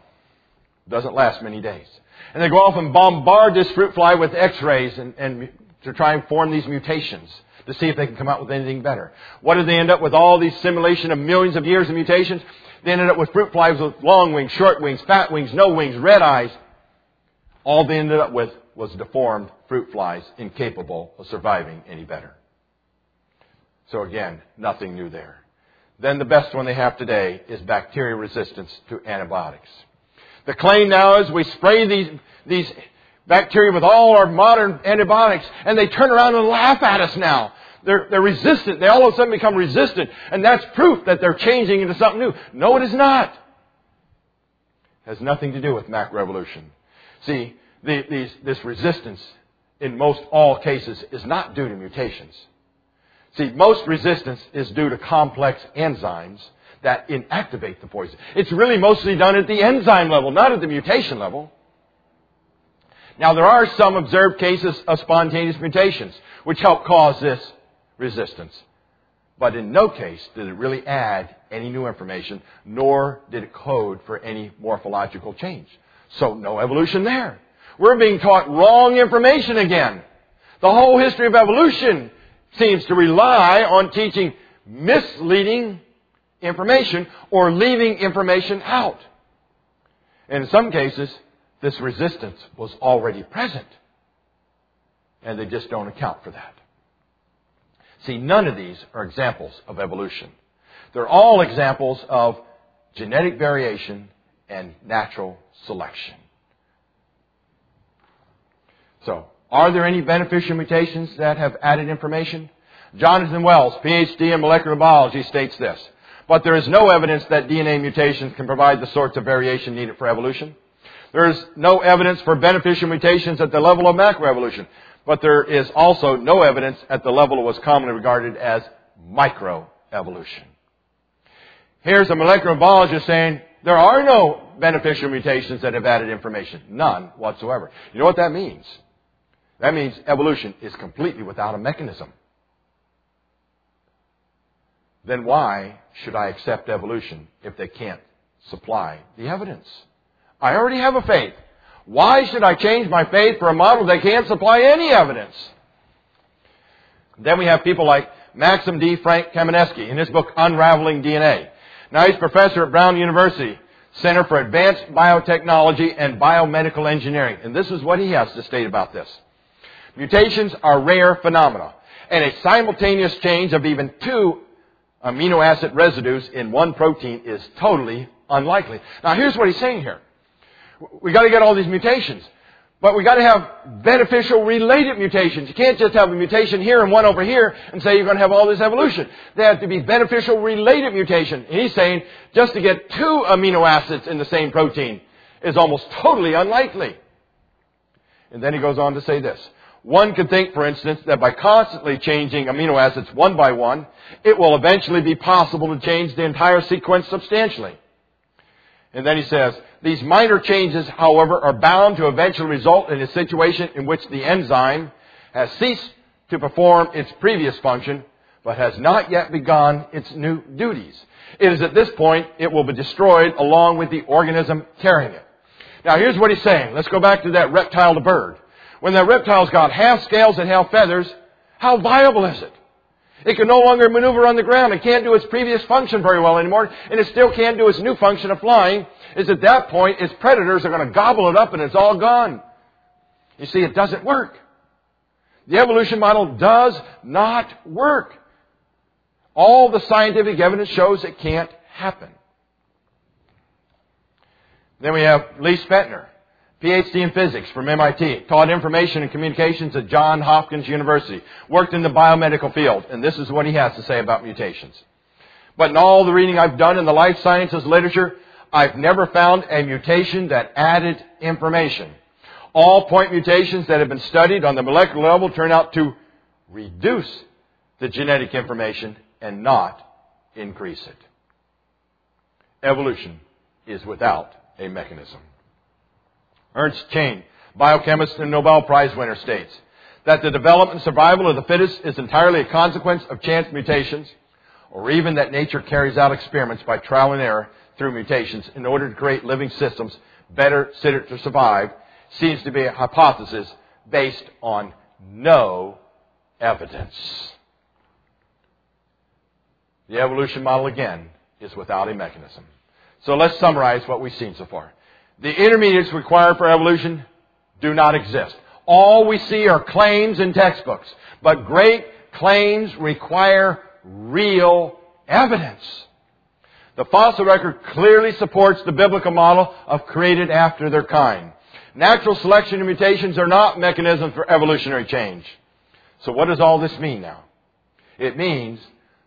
[SPEAKER 1] It doesn't last many days. And they go off and bombard this fruit fly with X-rays and to try and form these mutations to see if they can come out with anything better. What did they end up with? All these simulation of millions of years of mutations. They ended up with fruit flies with long wings, short wings, fat wings, no wings, red eyes. All they ended up with was deformed fruit flies incapable of surviving any better. So again, nothing new there. Then the best one they have today is bacterial resistance to antibiotics. The claim now is we spray these bacteria with all our modern antibiotics, and they turn around and laugh at us now. They're resistant. They all of a sudden become resistant, and that's proof that they're changing into something new. No, it is not. It has nothing to do with macroevolution. See, this resistance in most all cases is not due to mutations. See, most resistance is due to complex enzymes that inactivate the poison. It's really mostly done at the enzyme level, not at the mutation level. Now, there are some observed cases of spontaneous mutations which help cause this resistance. But in no case did it really add any new information, nor did it code for any morphological change. So, no evolution there. We're being taught wrong information again. The whole history of evolution seems to rely on teaching misleading information or leaving information out. And in some cases, this resistance was already present. And they just don't account for that. See, none of these are examples of evolution. They're all examples of genetic variation and natural selection. So, are there any beneficial mutations that have added information? Jonathan Wells, PhD in molecular biology, states this: but there is no evidence that DNA mutations can provide the sorts of variation needed for evolution. There is no evidence for beneficial mutations at the level of macroevolution, but there is also no evidence at the level of what's commonly regarded as microevolution. Here's a molecular biologist saying there are no beneficial mutations that have added information. None whatsoever. You know what that means? That means evolution is completely without a mechanism. Then why should I accept evolution if they can't supply the evidence? I already have a faith. Why should I change my faith for a model that can't supply any evidence? Then we have people like Maxim D. Frank Kamenetsky in his book Unraveling DNA. Now he's professor at Brown University, Center for Advanced Biotechnology and Biomedical Engineering. And this is what he has to state about this. Mutations are rare phenomena, and a simultaneous change of even 2 amino acid residues in one protein is totally unlikely. Now here's what he's saying here. We got to get all these mutations, but we got to have beneficial related mutations. You can't just have a mutation here and one over here and say you're going to have all this evolution. They have to be beneficial related mutation. And he's saying just to get 2 amino acids in the same protein is almost totally unlikely. And then he goes on to say this. One could think, for instance, that by constantly changing amino acids one by one, it will eventually be possible to change the entire sequence substantially. And then he says, these minor changes, however, are bound to eventually result in a situation in which the enzyme has ceased to perform its previous function, but has not yet begun its new duties. It is at this point it will be destroyed along with the organism carrying it. Now here's what he's saying. Let's go back to that reptile to bird. When that reptile's got half scales and half feathers, how viable is it? It can no longer maneuver on the ground. It can't do its previous function very well anymore, and it still can't do its new function of flying. Is at that point, its predators are going to gobble it up and it's all gone. You see, it doesn't work. The evolution model does not work. All the scientific evidence shows it can't happen. Then we have Lee Spentner, PhD in physics from MIT, taught information and communications at Johns Hopkins University, worked in the biomedical field, and this is what he has to say about mutations. But in all the reading I've done in the life sciences literature, I've never found a mutation that added information. All point mutations that have been studied on the molecular level turn out to reduce the genetic information and not increase it. Evolution is without a mechanism. Ernst Chain, biochemist and Nobel Prize winner, states that the development and survival of the fittest is entirely a consequence of chance mutations, or even that nature carries out experiments by trial and error through mutations in order to create living systems better suited to survive, seems to be a hypothesis based on no evidence. The evolution model, again, is without a mechanism. So let's summarize what we've seen so far. The intermediates required for evolution do not exist. All we see are claims in textbooks. But great claims require real evidence. The fossil record clearly supports the biblical model of created after their kind. Natural selection and mutations are not mechanisms for evolutionary change. So what does all this mean now? It means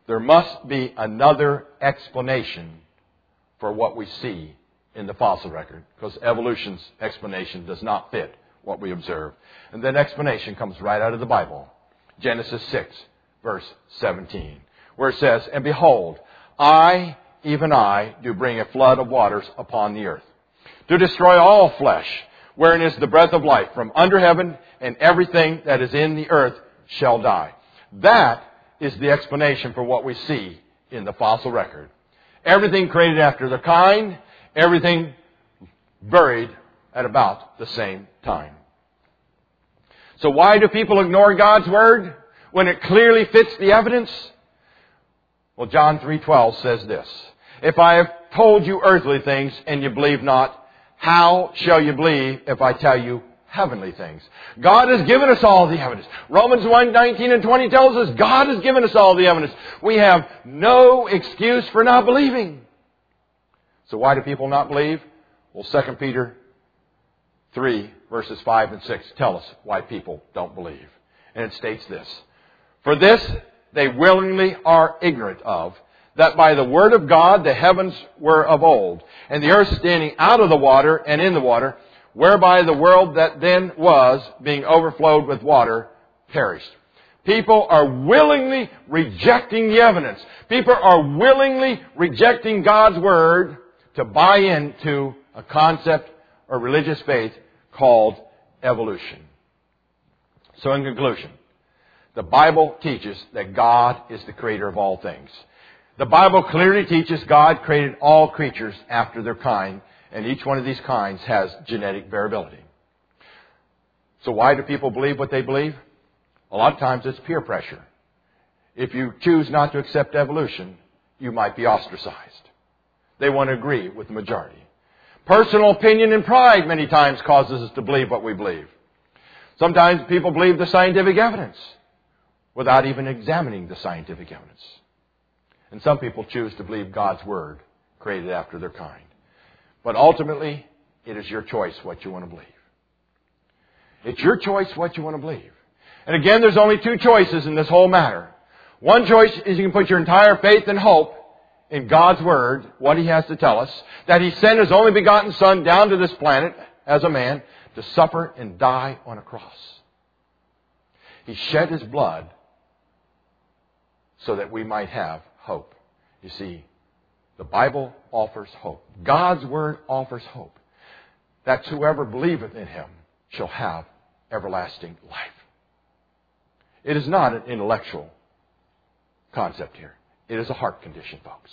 [SPEAKER 1] there must be another explanation for what we see in the fossil record, because evolution's explanation does not fit what we observe. And that explanation comes right out of the Bible. Genesis 6, verse 17, where it says, and behold, I, even I, do bring a flood of waters upon the earth, to destroy all flesh, wherein is the breath of life from under heaven, and everything that is in the earth shall die. That is the explanation for what we see in the fossil record. Everything created after their kind, everything buried at about the same time. So why do people ignore God's Word when it clearly fits the evidence? Well, John 3:12 says this, if I have told you earthly things and you believe not, how shall you believe if I tell you heavenly things? God has given us all the evidence. Romans 1:19 and 20 tells us God has given us all the evidence. We have no excuse for not believing. So why do people not believe? Well, 2 Peter 3, verses 5 and 6 tell us why people don't believe. And it states this: "For this they willingly are ignorant of, that by the word of God the heavens were of old, and the earth standing out of the water and in the water, whereby the world that then was, being overflowed with water, perished." People are willingly rejecting the evidence. People are willingly rejecting God's Word to buy into a concept or religious faith called evolution. So in conclusion, the Bible teaches that God is the creator of all things. The Bible clearly teaches God created all creatures after their kind, and each one of these kinds has genetic variability. So why do people believe what they believe? A lot of times it's peer pressure. If you choose not to accept evolution, you might be ostracized. They want to agree with the majority. Personal opinion and pride many times causes us to believe what we believe. Sometimes people believe the scientific evidence without even examining the scientific evidence. And some people choose to believe God's Word created after their kind. But ultimately, it is your choice what you want to believe. It's your choice what you want to believe. And again, there's only two choices in this whole matter. One choice is you can put your entire faith and hope in God's Word, what He has to tell us, that He sent His only begotten Son down to this planet as a man to suffer and die on a cross. He shed His blood so that we might have hope. You see, the Bible offers hope. God's Word offers hope. That whoever believeth in Him shall have everlasting life. It is not an intellectual concept here. It is a heart condition, folks.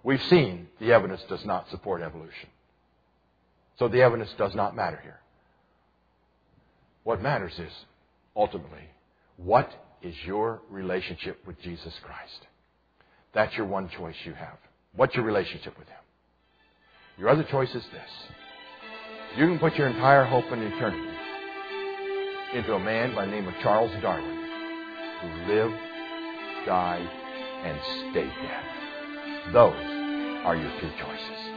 [SPEAKER 1] We've seen the evidence does not support evolution. So the evidence does not matter here. What matters is, ultimately, what is your relationship with Jesus Christ? That's your one choice you have. What's your relationship with Him? Your other choice is this. You can put your entire hope and eternity into a man by the name of Charles Darwin, who lived, died, and stayed dead. Those are your two choices.